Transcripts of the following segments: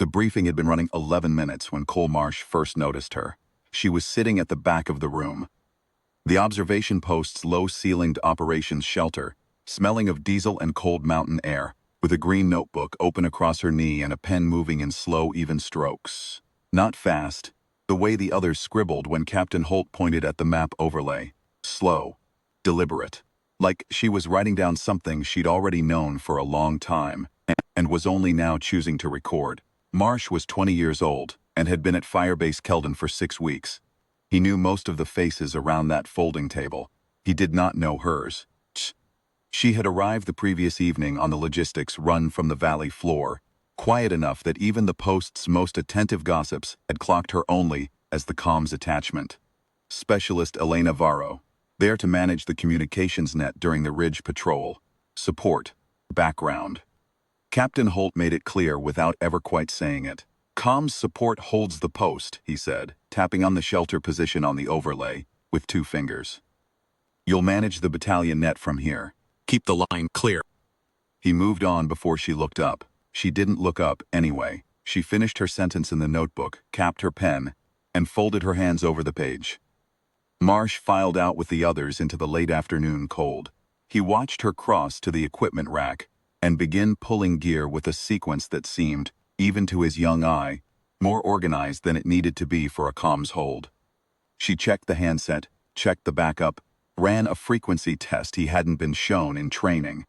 The briefing had been running 11 minutes when Cole Marsh first noticed her. She was sitting at the back of the room. The observation post's low-ceilinged operations shelter, smelling of diesel and cold mountain air, with a green notebook open across her knee and a pen moving in slow, even strokes. Not fast, the way the others scribbled when Captain Holt pointed at the map overlay. Slow, deliberate, like she was writing down something she'd already known for a long time, and was only now choosing to record. Marsh was 20 years old, and had been at Firebase Keldon for 6 weeks. He knew most of the faces around that folding table. He did not know hers. She had arrived the previous evening on the logistics run from the valley floor, quiet enough that even the post's most attentive gossips had clocked her only as the comms attachment. Specialist Elena Varro, there to manage the communications net during the Ridge Patrol. Support. Background. Captain Holt made it clear without ever quite saying it. Comms support holds the post, he said, tapping on the shelter position on the overlay with 2 fingers. You'll manage the battalion net from here. Keep the line clear. He moved on before she looked up. She didn't look up anyway. She finished her sentence in the notebook, capped her pen, and folded her hands over the page. Marsh filed out with the others into the late afternoon cold. He watched her cross to the equipment rack and begin pulling gear with a sequence that seemed, even to his young eye, more organized than it needed to be for a comms hold. She checked the handset, checked the backup, ran a frequency test he hadn't been shown in training.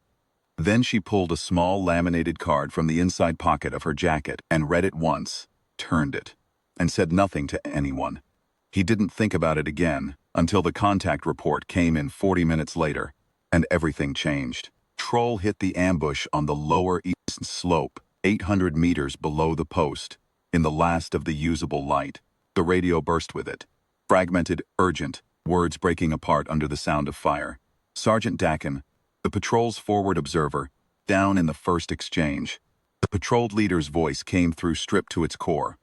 Then she pulled a small laminated card from the inside pocket of her jacket and read it once, turned it, and said nothing to anyone. He didn't think about it again until the contact report came in 40 minutes later, and everything changed. Troll hit the ambush on the lower east slope, 800 meters below the post, in the last of the usable light. The radio burst with it. Fragmented, urgent, words breaking apart under the sound of fire. Sergeant Dakin, the patrol's forward observer, down in the first exchange. The patrol leader's voice came through stripped to its core.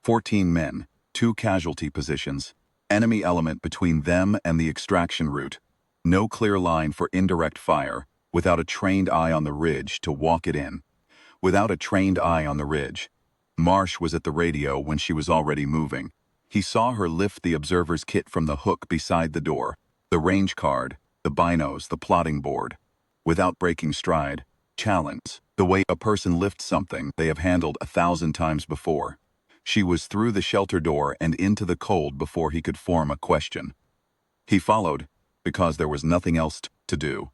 14 men, 2 casualty positions, enemy element between them and the extraction route. No clear line for indirect fire, without a trained eye on the ridge to walk it in. Without a trained eye on the ridge. Marsh was at the radio when she was already moving. He saw her lift the observer's kit from the hook beside the door, the range card, the binos, the plotting board. Without breaking stride, challenge, the way a person lifts something they have handled 1,000 times before. She was through the shelter door and into the cold before he could form a question. He followed, because there was nothing else to do.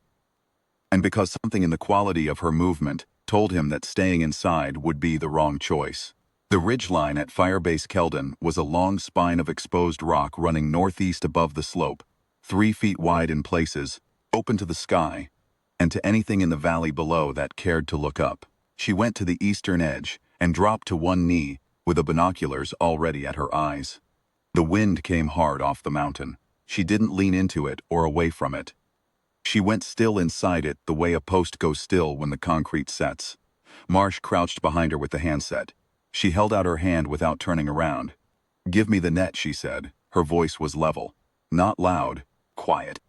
And because something in the quality of her movement told him that staying inside would be the wrong choice. The ridgeline at Firebase Keldon was a long spine of exposed rock running northeast above the slope, 3 feet wide in places, open to the sky, and to anything in the valley below that cared to look up. She went to the eastern edge and dropped to one knee, with the binoculars already at her eyes. The wind came hard off the mountain. She didn't lean into it or away from it. She went still inside it the way a post goes still when the concrete sets. Marsh crouched behind her with the handset. She held out her hand without turning around. "Give me the net," she said. Her voice was level. Not loud, quiet.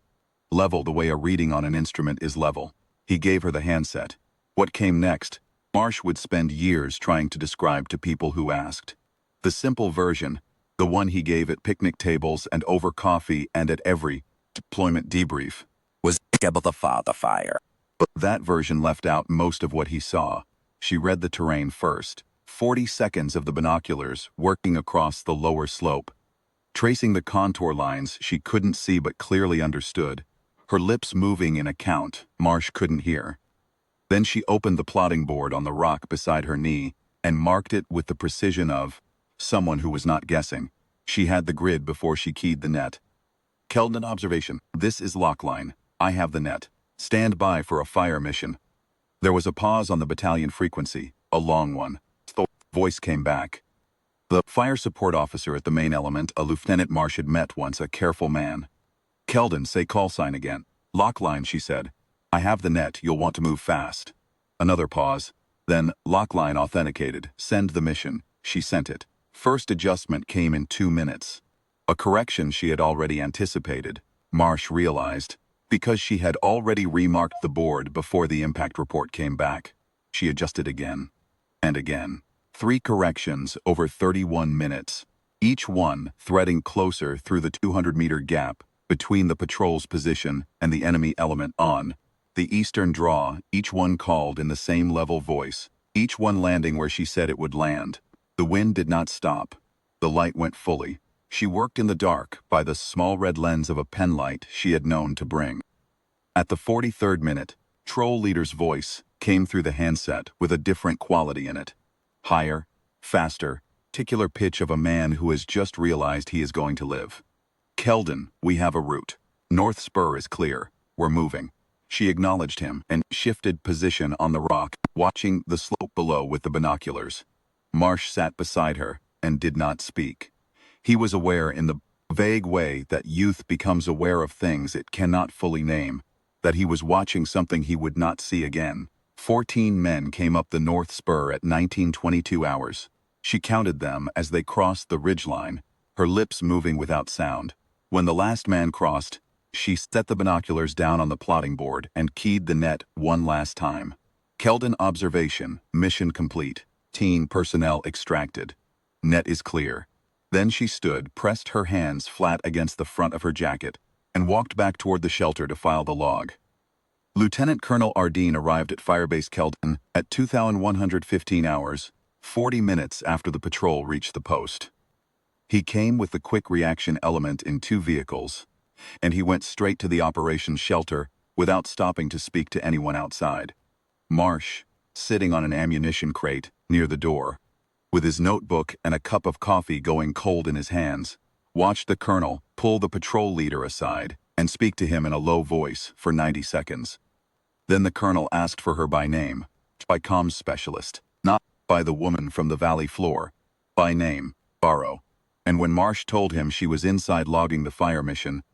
Level the way a reading on an instrument is level. He gave her the handset. What came next, Marsh would spend years trying to describe to people who asked. The simple version, the one he gave at picnic tables and over coffee and at every deployment debrief, was about the father fire. But that version left out most of what he saw. She read the terrain first. 40 seconds of the binoculars working across the lower slope, tracing the contour lines she couldn't see but clearly understood, her lips moving in a count Marsh couldn't hear. Then she opened the plotting board on the rock beside her knee and marked it with the precision of someone who was not guessing. She had the grid before she keyed the net. Keldon observation. This is lockline. I have the net. Stand by for a fire mission. There was a pause on the battalion frequency, a long one. The voice came back. The fire support officer at the main element, a Lieutenant Marsh, had met once, a careful man. Keldon, say call sign again. Lockline, she said. I have the net, you'll want to move fast. Another pause. Then, lockline authenticated. Send the mission. She sent it. First adjustment came in 2 minutes. A correction she had already anticipated, Marsh realized, because she had already remarked the board before the impact report came back. She adjusted again. And again. 3 corrections over 31 minutes, each one threading closer through the 200-meter gap between the patrol's position and the enemy element on the eastern draw, each one called in the same level voice, each one landing where she said it would land. The wind did not stop. The light went fully. She worked in the dark by the small red lens of a penlight she had known to bring. At the 43rd minute, Troll Leader's voice came through the handset with a different quality in it. Higher, faster, particular pitch of a man who has just realized he is going to live. Keldon, we have a route. North Spur is clear. We're moving. She acknowledged him and shifted position on the rock, watching the slope below with the binoculars. Marsh sat beside her and did not speak. He was aware in the vague way that youth becomes aware of things it cannot fully name, that he was watching something he would not see again. 14 men came up the North Spur at 19:22 hours. She counted them as they crossed the ridgeline, her lips moving without sound. When the last man crossed, she set the binoculars down on the plotting board and keyed the net one last time. Keldon observation, mission complete. Teen personnel extracted. Net is clear. Then she stood, pressed her hands flat against the front of her jacket, and walked back toward the shelter to file the log. Lieutenant Colonel Ardeen arrived at Firebase Keldon at 2115 hours, 40 minutes after the patrol reached the post. He came with the quick reaction element in 2 vehicles, and he went straight to the operations shelter without stopping to speak to anyone outside. Marsh, sitting on an ammunition crate near the door, with his notebook and a cup of coffee going cold in his hands, watched the colonel pull the patrol leader aside and speak to him in a low voice for 90 seconds. Then the colonel asked for her by name, by comms specialist, not by the woman from the valley floor, by name, Barrow. And when Marsh told him she was inside logging the fire mission,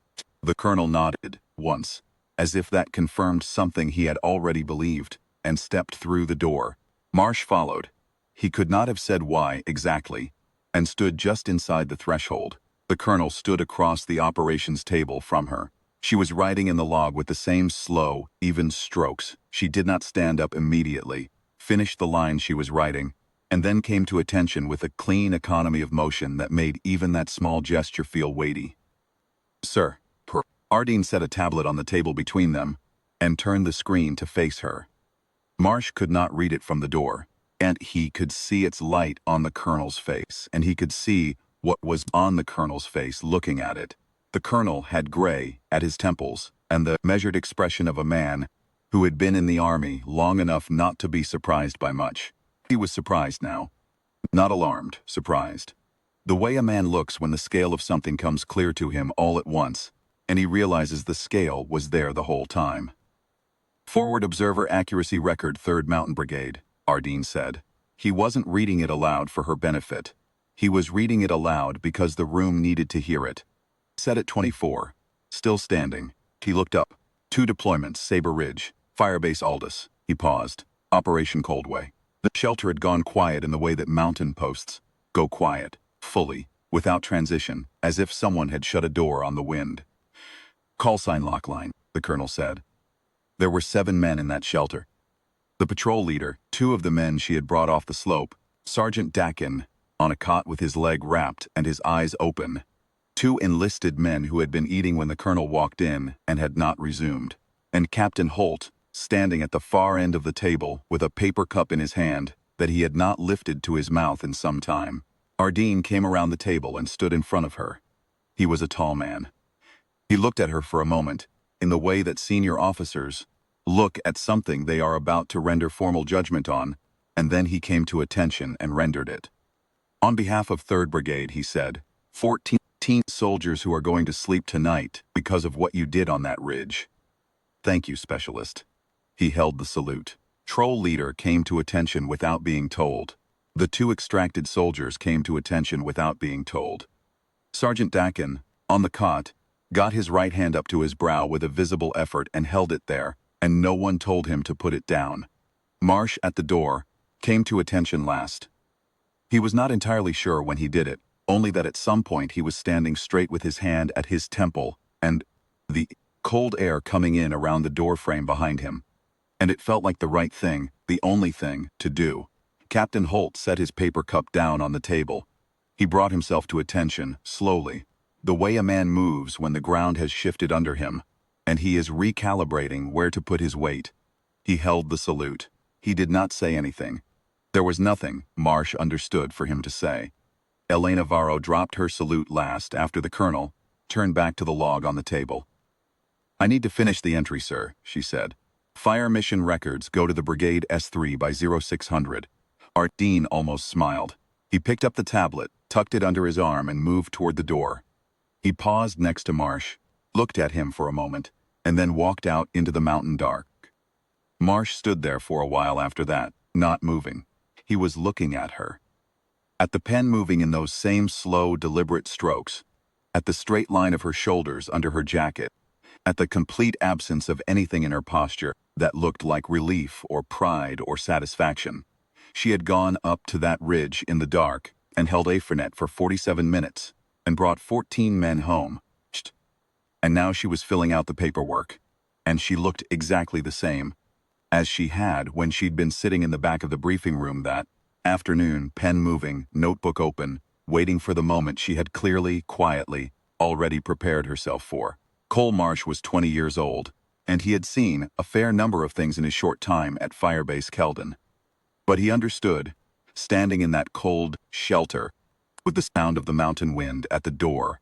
the colonel nodded once, as if that confirmed something he had already believed, and stepped through the door. Marsh followed. He could not have said why exactly, and stood just inside the threshold. The colonel stood across the operations table from her. She was writing in the log with the same slow, even strokes. She did not stand up immediately, finished the line she was writing, and then came to attention with a clean economy of motion that made even that small gesture feel weighty. "Sir." Ardeen set a tablet on the table between them and turned the screen to face her. Marsh could not read it from the door, and he could see its light on the colonel's face, and he could see what was on the colonel's face looking at it. The colonel had gray at his temples and the measured expression of a man who had been in the army long enough not to be surprised by much. He was surprised now. Not alarmed, surprised. The way a man looks when the scale of something comes clear to him all at once, and he realizes the scale was there the whole time. "Forward Observer Accuracy Record 3rd Mountain Brigade," Ardeen said. He wasn't reading it aloud for her benefit. He was reading it aloud because the room needed to hear it. Set at 24. Still standing. He looked up. 2 deployments, Sabre Ridge, Firebase Aldous. He paused. Operation Coldway. The shelter had gone quiet in the way that mountain posts go quiet, fully, without transition, as if someone had shut a door on the wind. "Call sign lock line," the colonel said. There were 7 men in that shelter. The patrol leader, 2 of the men she had brought off the slope, Sergeant Dakin, on a cot with his leg wrapped and his eyes open, 2 enlisted men who had been eating when the colonel walked in and had not resumed, and Captain Holt, standing at the far end of the table with a paper cup in his hand that he had not lifted to his mouth in some time. Ardeen came around the table and stood in front of her. He was a tall man. He looked at her for a moment, in the way that senior officers look at something they are about to render formal judgment on, and then he came to attention and rendered it. "On behalf of 3rd Brigade," he said, 14 soldiers who are going to sleep tonight because of what you did on that ridge. Thank you, Specialist." He held the salute. Troll Leader came to attention without being told. The 2 extracted soldiers came to attention without being told. Sergeant Dakin, on the cot, got his right hand up to his brow with a visible effort and held it there, and no one told him to put it down. Marsh, at the door, came to attention last. He was not entirely sure when he did it, only that at some point he was standing straight with his hand at his temple, and the cold air coming in around the door frame behind him. And it felt like the right thing, the only thing, to do. Captain Holt set his paper cup down on the table. He brought himself to attention, slowly, the way a man moves when the ground has shifted under him, and he is recalibrating where to put his weight. He held the salute. He did not say anything. There was nothing, Marsh understood, for him to say. Elena Varro dropped her salute last after the colonel turned back to the log on the table. "I need to finish the entry, sir," she said. "Fire mission records go to the Brigade S3 by 0600. Art Dean almost smiled. He picked up the tablet, tucked it under his arm, and moved toward the door. He paused next to Marsh, looked at him for a moment, and then walked out into the mountain dark. Marsh stood there for a while after that, not moving. He was looking at her. At the pen moving in those same slow, deliberate strokes. At the straight line of her shoulders under her jacket. At the complete absence of anything in her posture that looked like relief or pride or satisfaction. She had gone up to that ridge in the dark and held Afranet for 47 minutes and brought 14 men home. And now she was filling out the paperwork. And she looked exactly the same as she had when she'd been sitting in the back of the briefing room that afternoon, pen moving, notebook open, waiting for the moment she had clearly, quietly, already prepared herself for. Cole Marsh was 20 years old, and he had seen a fair number of things in his short time at Firebase Keldon. But he understood, standing in that cold shelter, with the sound of the mountain wind at the door,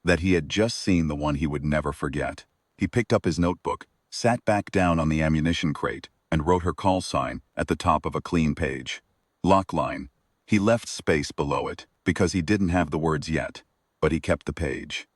that he had just seen the one he would never forget. He picked up his notebook, sat back down on the ammunition crate, and wrote her call sign at the top of a clean page. Lockline. He left space below it, because he didn't have the words yet, but he kept the page.